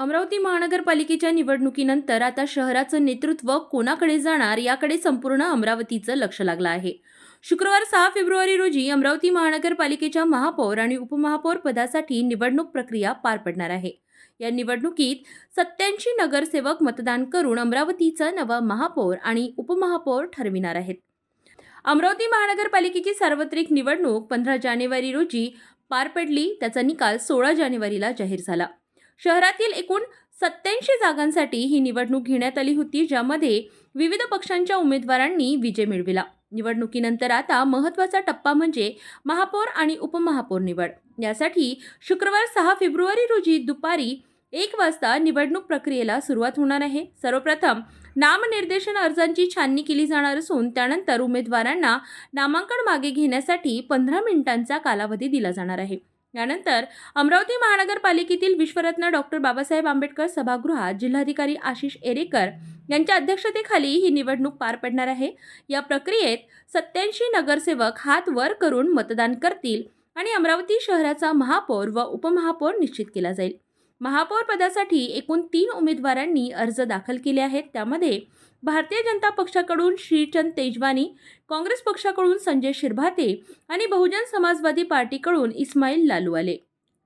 अमरावती महानगरपालिकेच्या निवडणुकीनंतर आता शहराचं नेतृत्व कोणाकडे जाणार याकडे संपूर्ण अमरावतीचं लक्ष लागलं आहे. शुक्रवार 6 फेब्रुवारी रोजी अमरावती महानगरपालिकेच्या महापौर आणि उपमहापौर पदासाठी निवडणूक प्रक्रिया पार पडणार आहे. या निवडणुकीत 87 नगरसेवक मतदान करून अमरावतीचा नवा महापौर आणि उपमहापौर ठरविणार आहेत. अमरावती महानगरपालिकेची सार्वत्रिक निवडणूक 15 जानेवारी रोजी पार पडली. त्याचा निकाल 16 जानेवारीला जाहीर झाला. शहरातील एकूण 87 जागांसाठी ही निवडणूक घेण्यात आली होती, ज्यामध्ये विविध पक्षांच्या उमेदवारांनी विजय मिळविला. निवडणुकीनंतर आता महत्त्वाचा टप्पा म्हणजे महापौर आणि उपमहापौर निवड. यासाठी शुक्रवार 6 फेब्रुवारी रोजी दुपारी 1 वाजता निवडणूक प्रक्रियेला सुरुवात होणार आहे. सर्वप्रथम नामनिर्देशन अर्जांची छाननी केली जाणार असून त्यानंतर उमेदवारांना नामांकन मागे घेण्यासाठी 15 मिनिटांचा कालावधी दिला जाणार आहे. यानंतर अमरावती महानगरपालिकेतील विश्वरत्न डॉक्टर बाबासाहेब आंबेडकर सभागृहात जिल्हाधिकारी आशिष एरेकर यांच्या अध्यक्षतेखाली ही निवडणूक पार पडणार आहे. या प्रक्रियेत 87 नगरसेवक हात वर करून मतदान करतील आणि अमरावती शहराचा महापौर व उपमहापौर निश्चित केला जाईल. महापौर पदासाठी एकूण 3 उमेदवारांनी अर्ज दाखल केले आहेत. त्यामध्ये भारतीय जनता पक्षाकडून श्रीचंद तेजवानी, काँग्रेस पक्षाकडून संजय शिरभाते आणि बहुजन समाजवादी पार्टीकडून इस्माईल लालूवाले.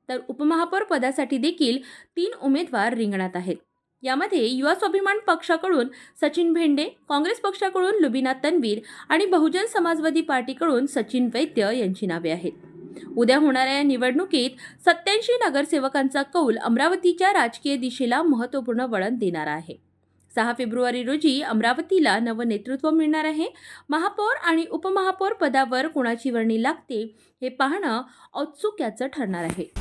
तर उपमहापौर पदासाठी देखील 3 उमेदवार रिंगणात आहेत. यामध्ये युवा स्वाभिमान पक्षाकडून सचिन भेंडे, काँग्रेस पक्षाकडून लुबिना तन्वीर आणि बहुजन समाजवादी पार्टीकडून सचिन वैद्य यांची नावे आहेत. उद्या होणाऱ्या या निवडणुकीत 87 नगरसेवकांचा कौल अमरावतीच्या राजकीय दिशेला महत्त्वपूर्ण वळण देणारा आहे. 6 फेब्रुवारी रोजी अमरावतीला नवं नेतृत्व मिळणार आहे. महापौर आणि उपमहापौर पदावर कोणाची वर्णी लागते हे पाहणं औत्सुक्याचं ठरणार आहे.